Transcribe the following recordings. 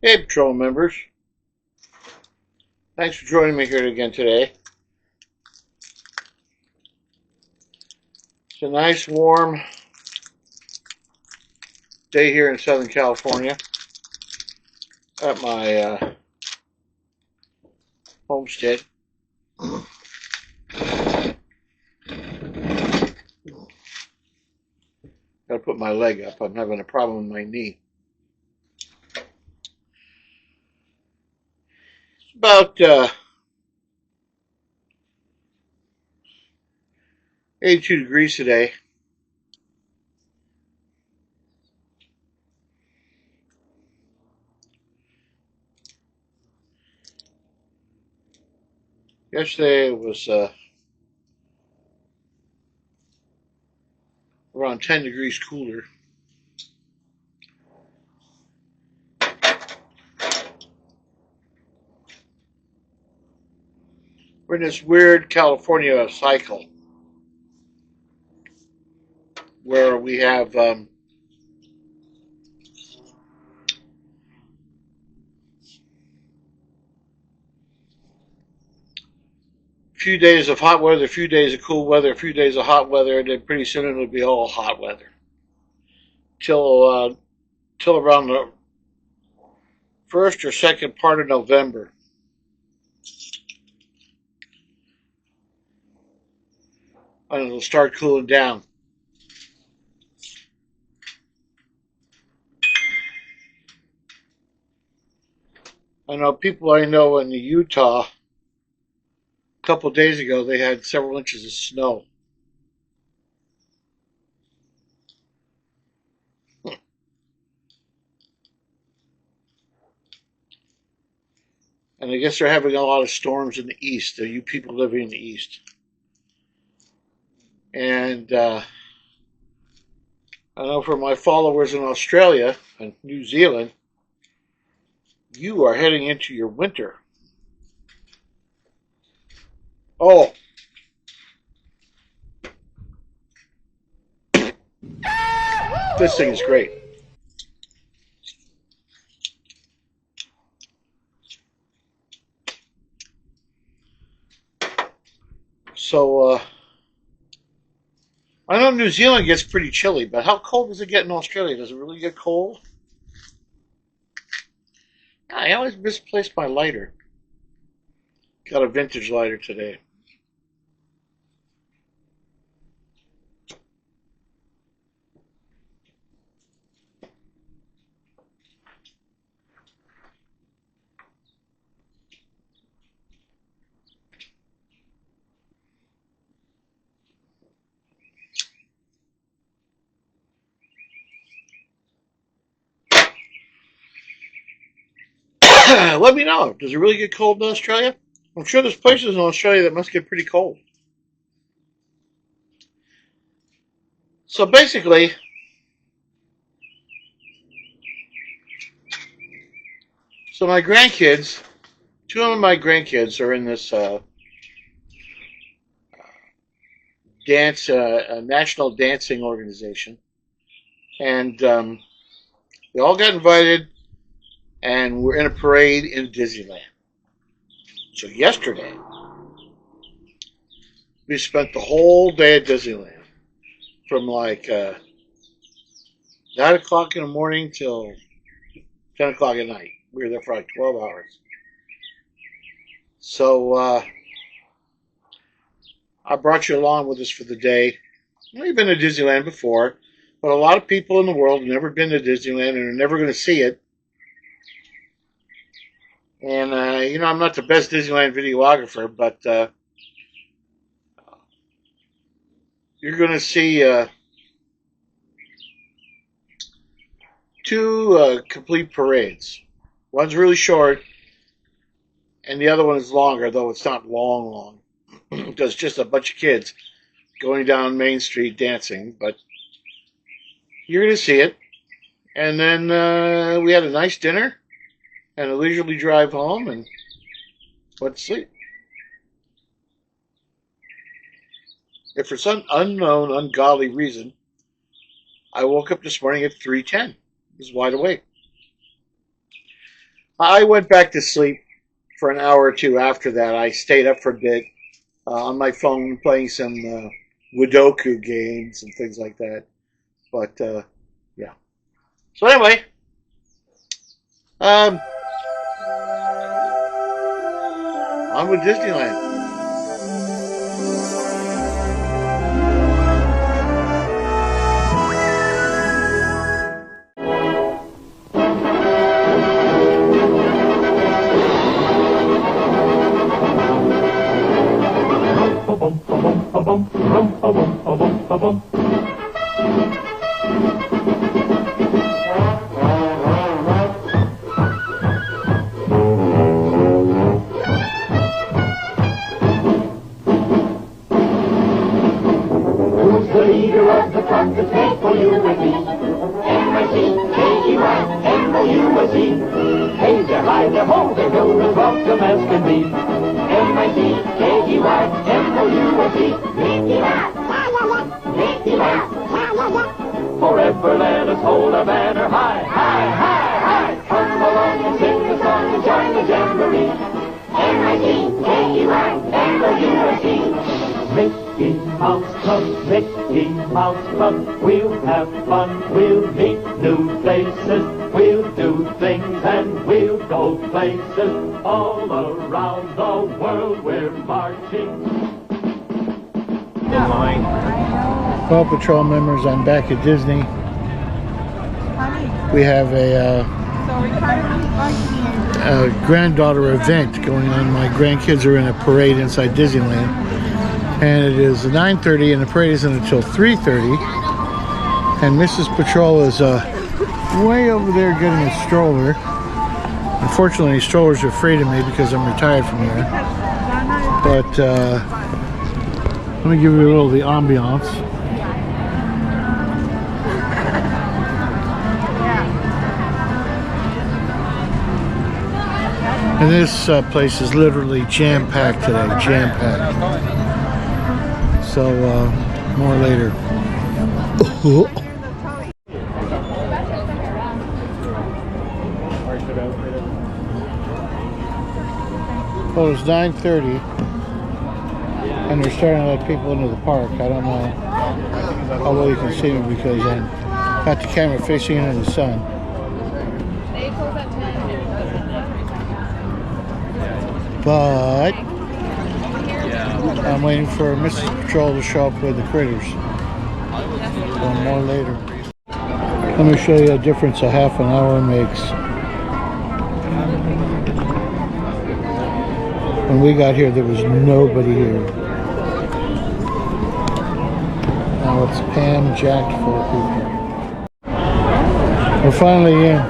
Hey, patrol members. Thanks for joining me here again today. It's a nice, warm day here in Southern California at my homestead. Gotta put my leg up. I'm having a problem with my knee. It's about 82 degrees today. Yesterday it was around 10 degrees cooler. We're in this weird California cycle where we have few days of hot weather, a few days of cool weather, a few days of hot weather, and then pretty soon it'll be all hot weather till around the first or second part of November. And it'll start cooling down. I know people I know in Utah, a couple of days ago, they had several inches of snow. And I guess they're having a lot of storms in the east, you people living in the east. And I know for my followers in Australia and New Zealand, you are heading into your winter. Oh, this thing is great. So, I know New Zealand gets pretty chilly, but how cold does it get in Australia? Does it really get cold? I always misplace my lighter. Got a vintage lighter today. Let me know. Does it really get cold in Australia? I'm sure there's places in Australia that must get pretty cold. So basically, my grandkids, two of my grandkids are in this a national dancing organization, and they all got invited, and we're in a parade in Disneyland. So yesterday, we spent the whole day at Disneyland, from like 9 o'clock in the morning till 10 o'clock at night. We were there for like 12 hours. So I brought you along with us for the day. We've been to Disneyland before, but a lot of people in the world have never been to Disneyland and are never going to see it. And, I'm not the best Disneyland videographer, but you're going to see two complete parades. One's really short, and the other one is longer, though it's not long. It's just a bunch of kids going down Main Street dancing, but you're going to see it. And then we had a nice dinner and a leisurely drive home and went to sleep. If for some unknown, ungodly reason, I woke up this morning at 3:10. I was wide awake. I went back to sleep for an hour or two after that. I stayed up for a bit on my phone playing some Sudoku games and things like that. But yeah. So anyway, um, on with Disneyland. Who's the leader of the front that's made for you and me? M-I-C-K-E-Y, M-O-U-S-E. Hey there, hi there, ho there, you're as welcome as can be. M-I-C-K-E-Y, M-O-U-S-E. Mickey Mouse, Mickey Mouse, forever let us hold our banner high, high, high, high. Come along and sing the song and join the jamboree. M-I-C-K-E-Y, M-O-U-S-E. Mickey Mouse Club, Mickey Mouse Club. We'll have fun, we'll meet new places, we'll do things and we'll go places. All around the world we're marching. Paw Patrol members, I'm back at Disney. We have a granddaughter event going on. My grandkids are in a parade inside Disneyland. And it is 9:30 and the parade isn't until 3:30. And Mrs. Patrol is way over there getting a stroller. Unfortunately, strollers are afraid of me because I'm retired from here. But let me give you a little of the ambiance. And this place is literally jam-packed today, jam-packed. So, more later. Well, it's 9:30, and they're starting to let people into the park. I don't know how well you can see me because I've got the camera facing into the sun. But I'm waiting for Mrs. Patrol to show up with the critters. So more later. Let me show you a difference a half an hour makes. When we got here, there was nobody here. Now it's Pam-jacked full of people. We're finally in.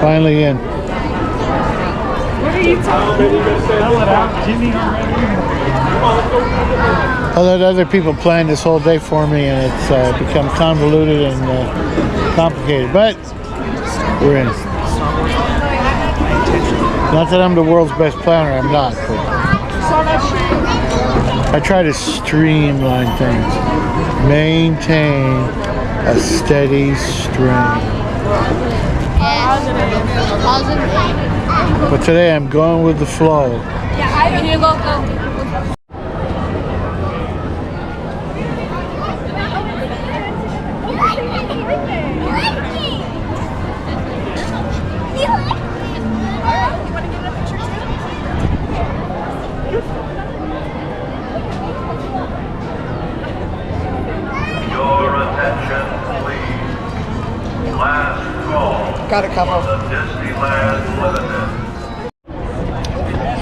Finally in. What are you talking about? Spell it out, Jimmy. I let other people plan this whole day for me, and it's become convoluted and complicated. But we're in. Not that I'm the world's best planner, I'm not. But I try to streamline things, maintain a steady stream. But today I'm going with the flow. Yeah, you go. Your attention, please. Last call. Got a couple. The Disneyland Limited.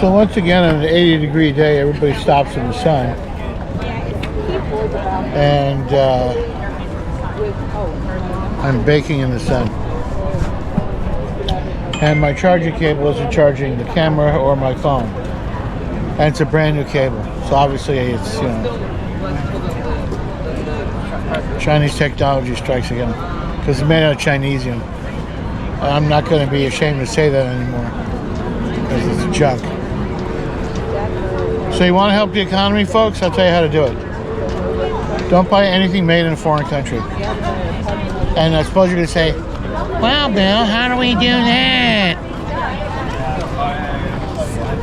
So once again on an 80-degree day, everybody stops in the sun. And I'm baking in the sun. And my charging cable isn't charging the camera or my phone. And it's a brand new cable. So obviously it's, you know, Chinese technology strikes again. Because it's made out of Chinesium. I'm not going to be ashamed to say that anymore. Because it's junk. So you want to help the economy, folks? I'll tell you how to do it. Don't buy anything made in a foreign country. And I suppose you're going to say, well, Bill, how do we do that?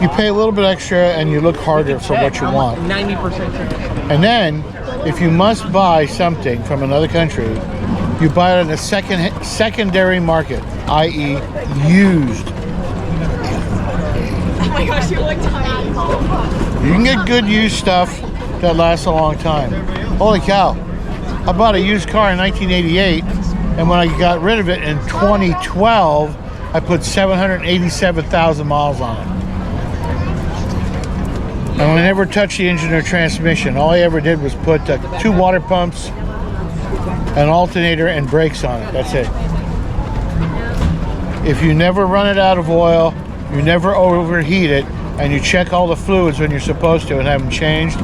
You pay a little bit extra and you look harder for what you want. 90%. And then, if you must buy something from another country, you buy it in a secondary market, i.e. used. Oh my gosh, you're like tiny. You can get good used stuff that lasts a long time. Holy cow. I bought a used car in 1988, and when I got rid of it in 2012, I put 787,000 miles on it. And I never touched the engine or transmission. All I ever did was put 2 water pumps, an alternator, and brakes on it. That's it. If you never run it out of oil, you never overheat it, and you check all the fluids when you're supposed to and have them changed,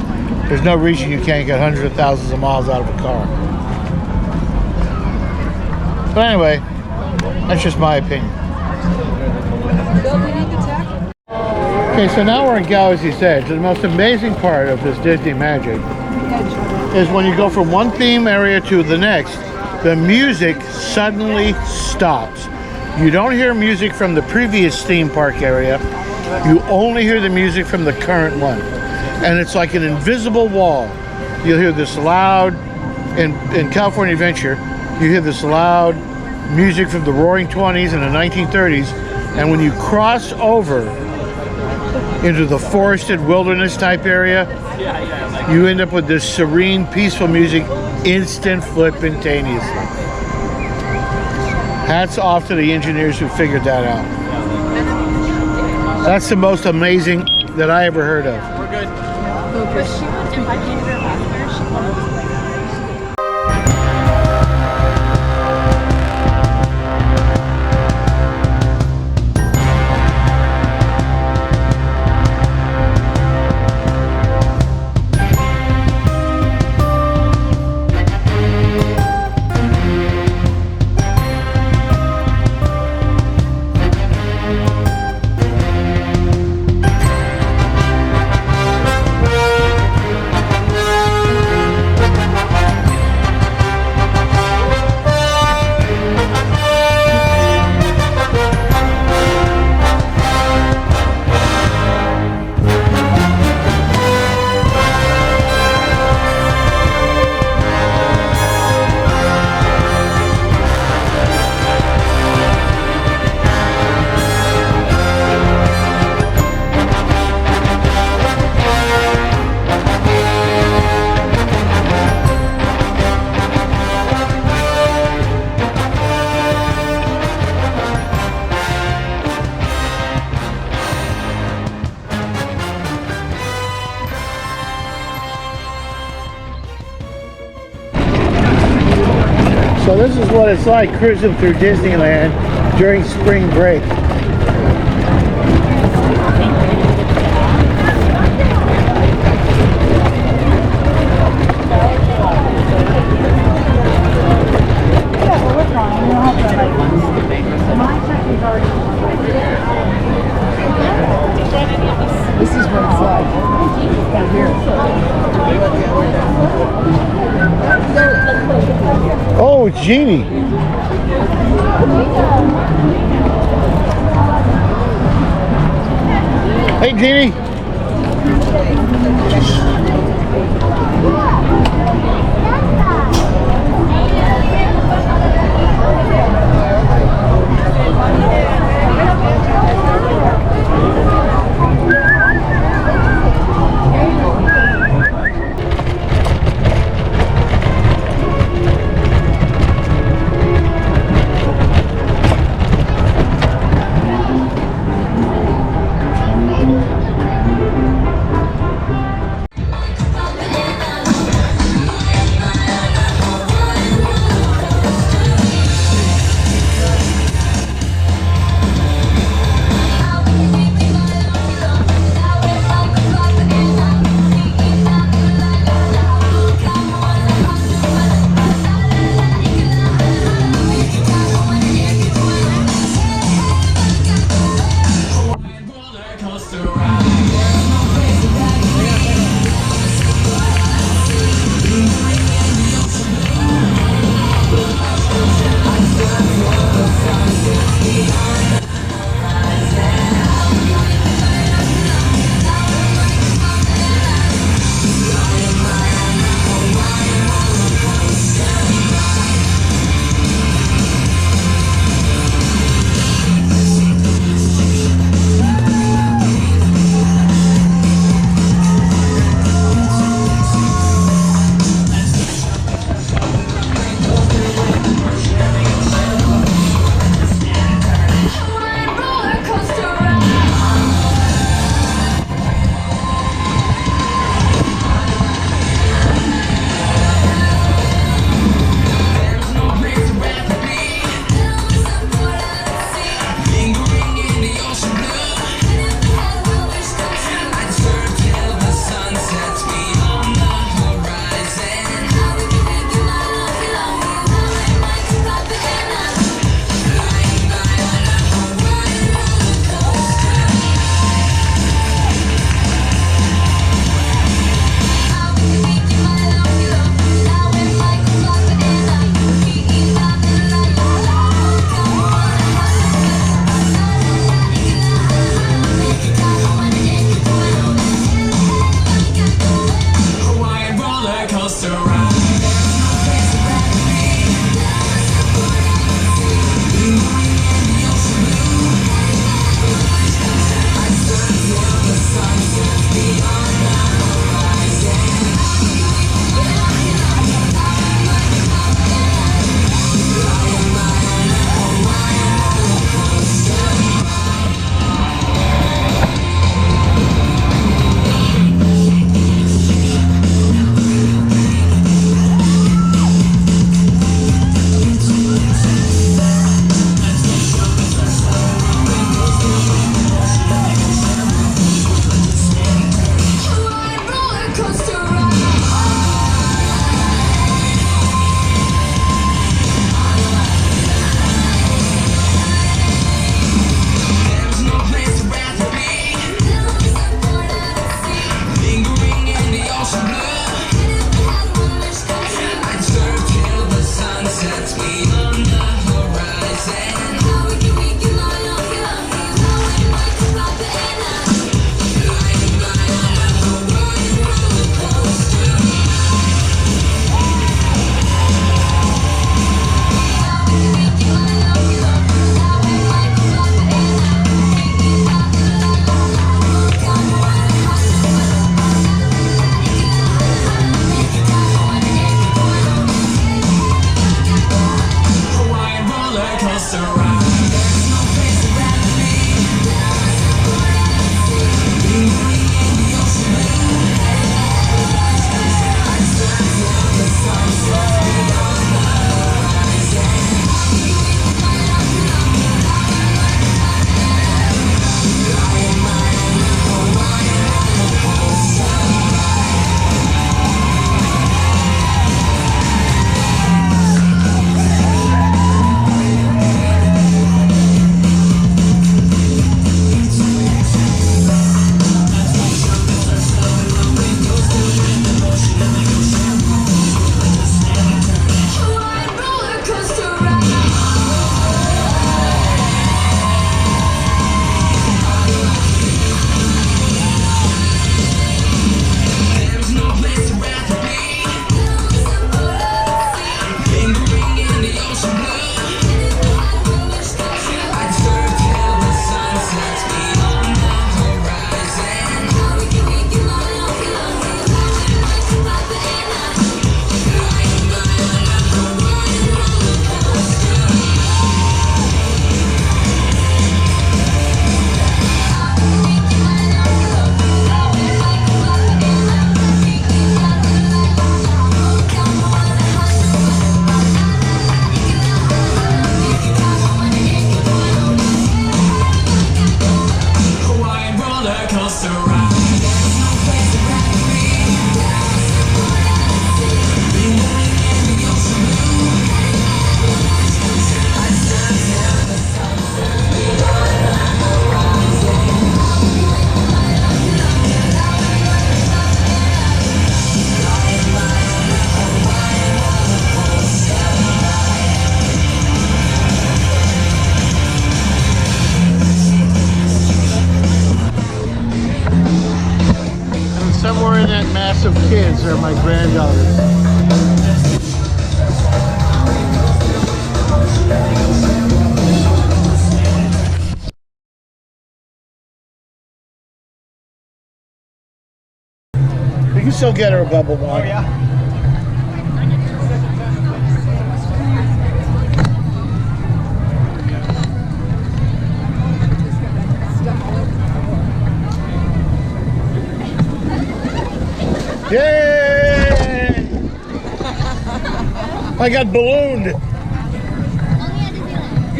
there's no reason you can't get hundreds of thousands of miles out of a car. But anyway, that's just my opinion. Okay, so now we're in Galaxy's Edge. The most amazing part of this Disney magic is when you go from one theme area to the next, the music suddenly stops. You don't hear music from the previous theme park area. You only hear the music from the current one. And it's like an invisible wall. You'll hear this loud, in California Adventure, you hear this loud music from the Roaring 20s and the 1930s. And when you cross over into the forested wilderness type area, you end up with this serene, peaceful music, instant flip-intaneously. Hats off to the engineers who figured that out. That's the most amazing that I ever heard of. We're good. But she wants, if I painted her faster, she wants. So this is what it's like cruising through Disneyland during spring break. This is what it's like. Down here. Oh, Genie. Hey, Genie. Somewhere in that mass of kids are my granddaughters. You can still get her a bubble wine. Oh, yeah. Yay! I got ballooned. It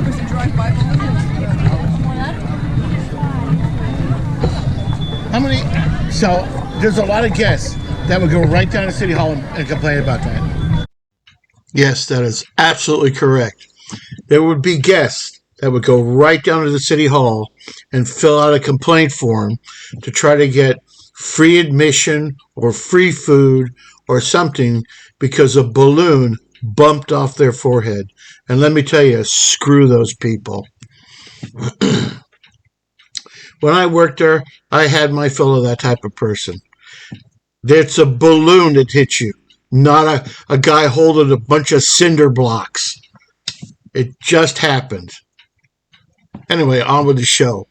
was a drive-by balloon. How many? So there's a lot of guests that would go right down to City Hall and complain about that. Yes, that is absolutely correct. There would be guests that would go right down to the City Hall and fill out a complaint form to try to get free admission or free food or something because a balloon bumped off their forehead. And let me tell you, screw those people. When I worked there, I had my fill of that type of person. It's a balloon that hits you, not a guy holding a bunch of cinder blocks. It just happened. Anyway, on with the show.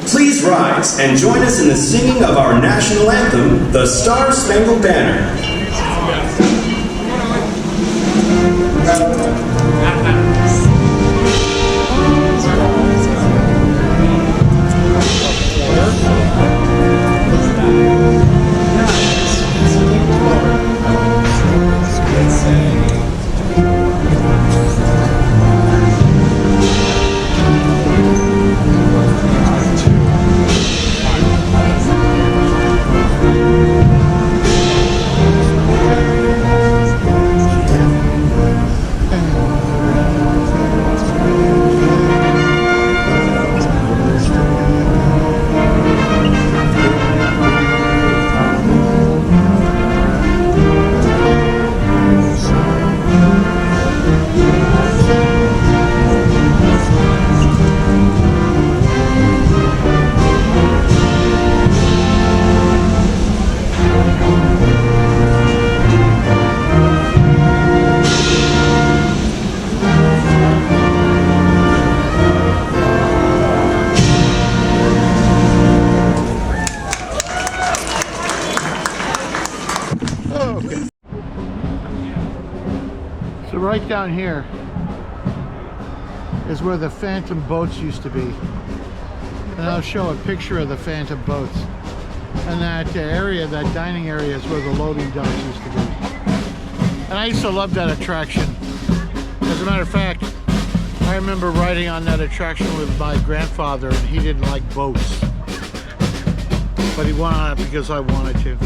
Please rise and join us in the singing of our national anthem, the Star-Spangled Banner. So right down here is where the Phantom boats used to be. And I'll show a picture of the Phantom boats. And that area, that dining area, is where the loading docks used to be. And I used to love that attraction. As a matter of fact, I remember riding on that attraction with my grandfather, and he didn't like boats. But he went on it because I wanted to.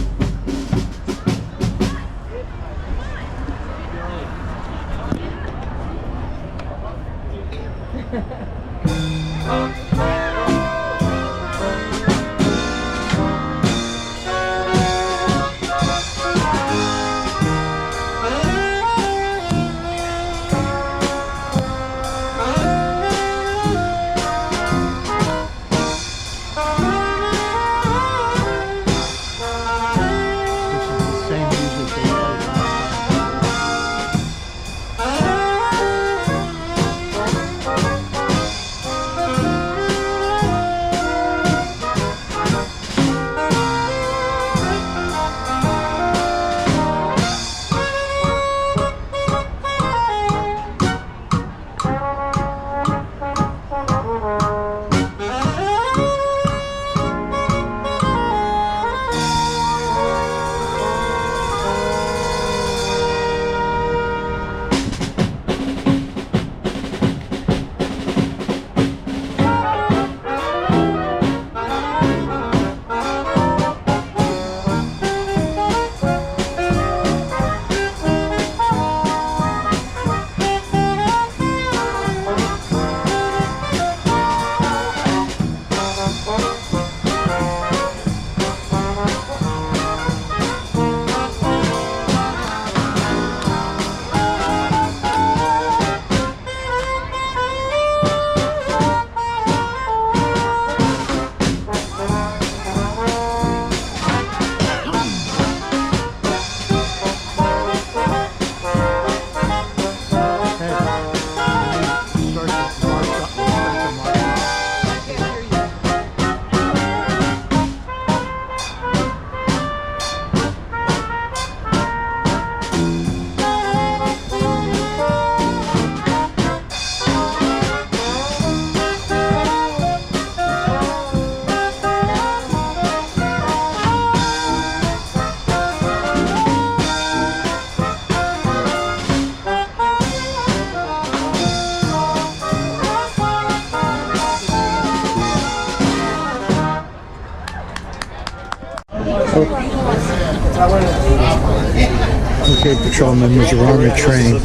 Okay, patrolman was on the train.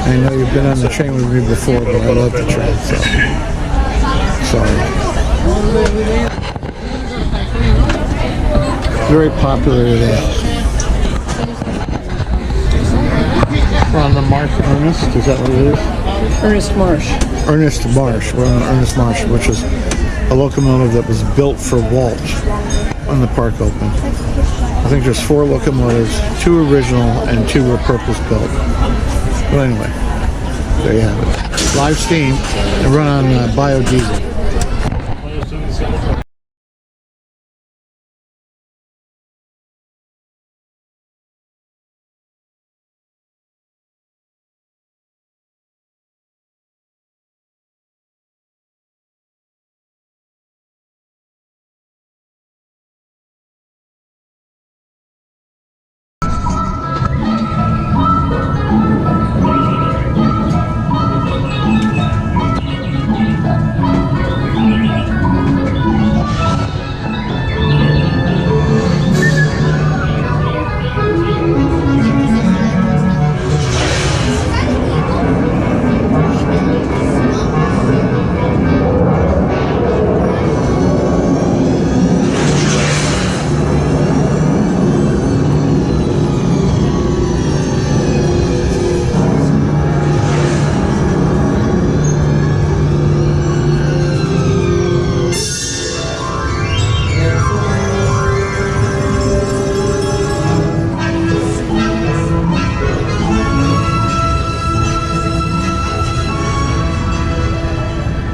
I know you've been on the train with me before, but I love the train, so sorry. Very popular today. We're on the Marsh Ernest, is that what it is? Ernest Marsh. Ernest Marsh. We're on Ernest Marsh, which is a locomotive that was built for Walt when the park opened. I think there's 4 locomotives, 2 original and 2 were purpose-built. But anyway, there you have it. Live steam and run on biodiesel.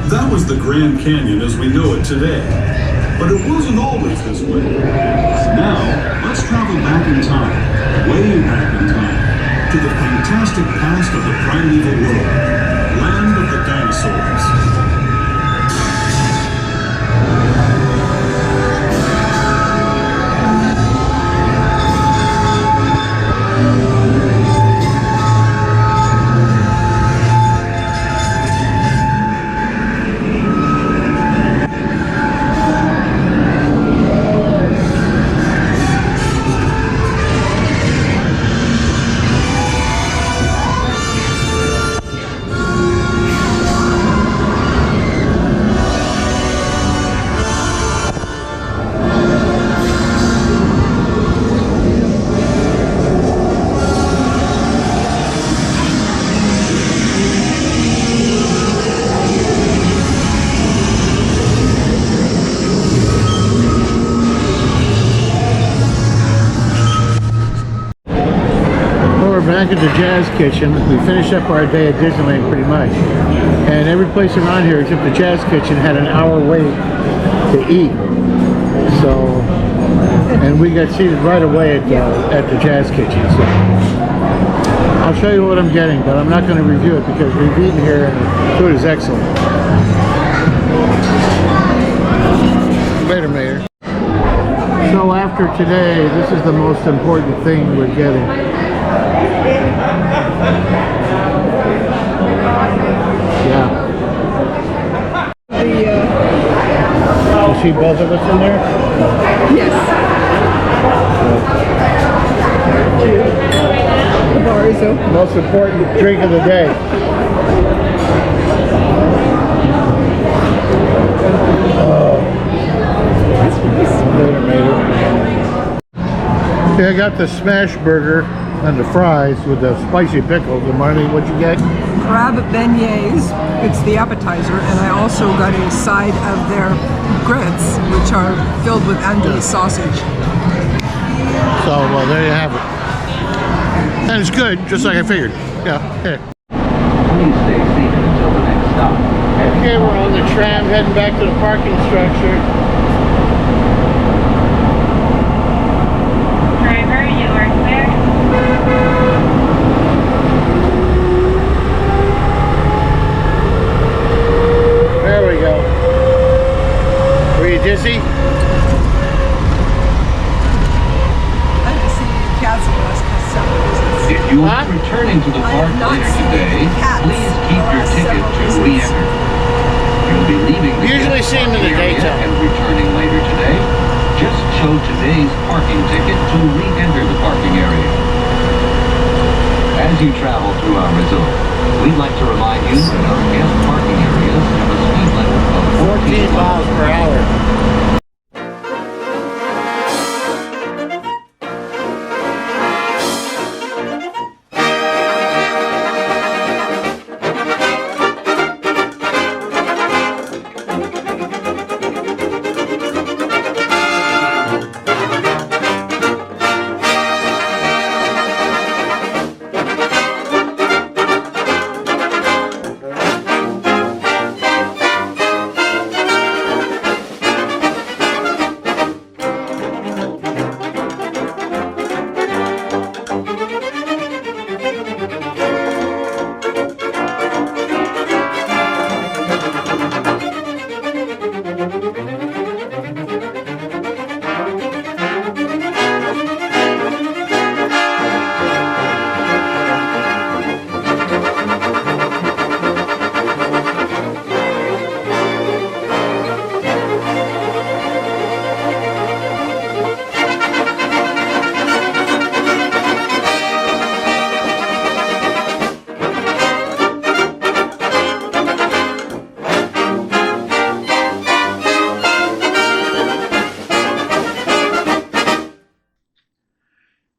That was the Grand Canyon as we know it today. But it wasn't always this way. Now, let's travel back in time, way back in time, to the fantastic past of the primeval world, land of the dinosaurs. Back at the Jazz Kitchen. We finished up our day at Disneyland pretty much. And every place around here except the Jazz Kitchen had an hour wait to eat. So, and we got seated right away at the Jazz Kitchen. So, I'll show you what I'm getting, but I'm not going to review it because we've eaten here and the food is excellent. Later, Mayor. So after today, this is the most important thing we're getting. Yeah. You see both of us in there? Yes. The bar is open. Most important drink of the day. Later, Mater. Okay, I got the smash burger and the fries with the spicy pickles. And Marley, what'd you get? Crab beignets, it's the appetizer, and I also got a side of their grits, which are filled with anchovy sausage. So, well, there you have it. And it's good, just like I figured. Yeah. Here. Please stay seated until the next stop. Okay, we're on the tram heading back to the parking structure. Driver, you are clear. There we go. Were you dizzy? I didn't see cats in the last several visits. If you are returning to the I park have not later seen today, cats please keep in the your last ticket several to visits. re-enter. You'll be leaving the Usually see them in the area daytime. and returning later today. Just show today's parking ticket to re-enter the parking area. As you travel through our resort, we'd like to remind you that our guest parking areas have a speed limit of 14 miles per hour.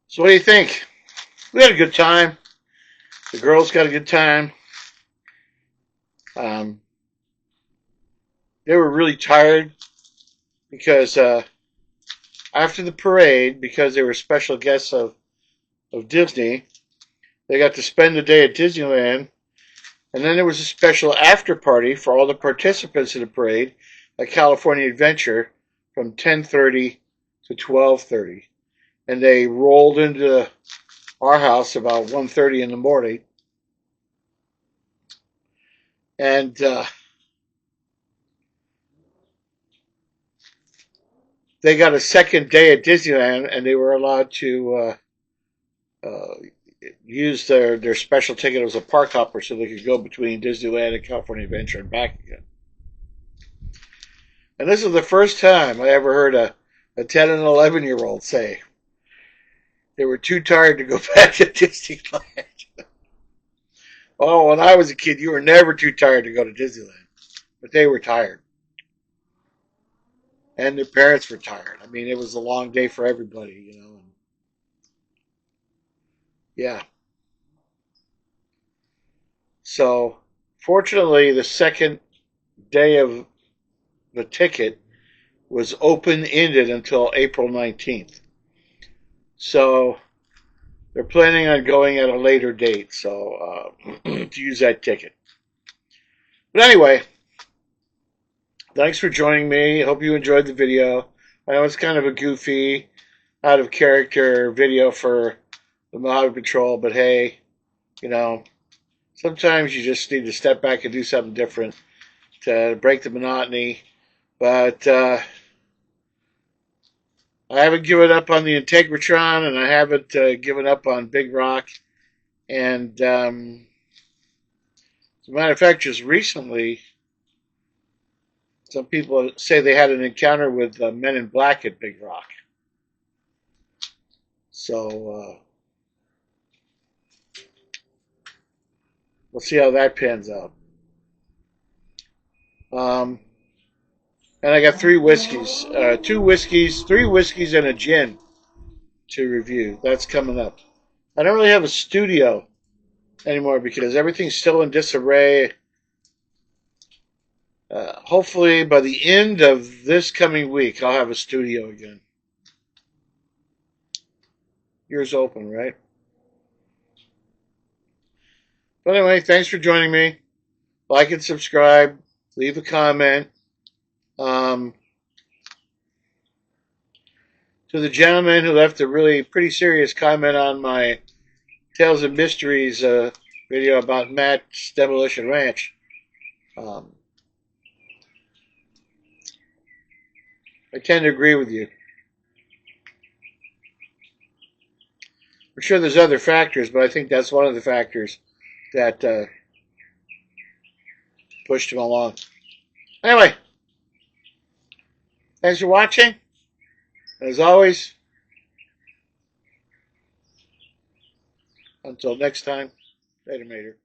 So what do you think? We had a good time. The girls got a good time. They were really tired because after the parade, because they were special guests of Disney, they got to spend the day at Disneyland. And then there was a special after party for all the participants in the parade at California Adventure from 10:30 to 12:30. And they rolled into our house about 1:30 in the morning. And they got a second day at Disneyland, and they were allowed to use their special ticket as a park hopper so they could go between Disneyland and California Adventure and back again. And this is the first time I ever heard a 10 and 11-year-old say they were too tired to go back to Disneyland. Oh, when I was a kid, you were never too tired to go to Disneyland. But they were tired. And their parents were tired. I mean, it was a long day for everybody, you know. Yeah. So, fortunately, the second day of the ticket was open-ended until April 19th. So, they're planning on going at a later date, so to use that ticket. But anyway, thanks for joining me. I hope you enjoyed the video. I know it's kind of a goofy, out of character video for the Mojave Patrol, but hey, you know, sometimes you just need to step back and do something different to break the monotony. But I haven't given up on the Integratron, and I haven't given up on Big Rock. And as a matter of fact, just recently, some people say they had an encounter with Men in Black at Big Rock. So we'll see how that pans out. And I got three whiskeys, three whiskeys, and a gin to review. That's coming up. I don't really have a studio anymore because everything's still in disarray. Hopefully by the end of this coming week, I'll have a studio again. Yours open, right? But anyway, thanks for joining me. Like and subscribe. Leave a comment. To the gentleman who left a really pretty serious comment on my Tales of Mysteries video about Matt's Demolition Ranch. I tend to agree with you. I'm sure there's other factors, but I think that's one of the factors that pushed him along. Anyway, thanks for watching. As always, until next time, later, mater.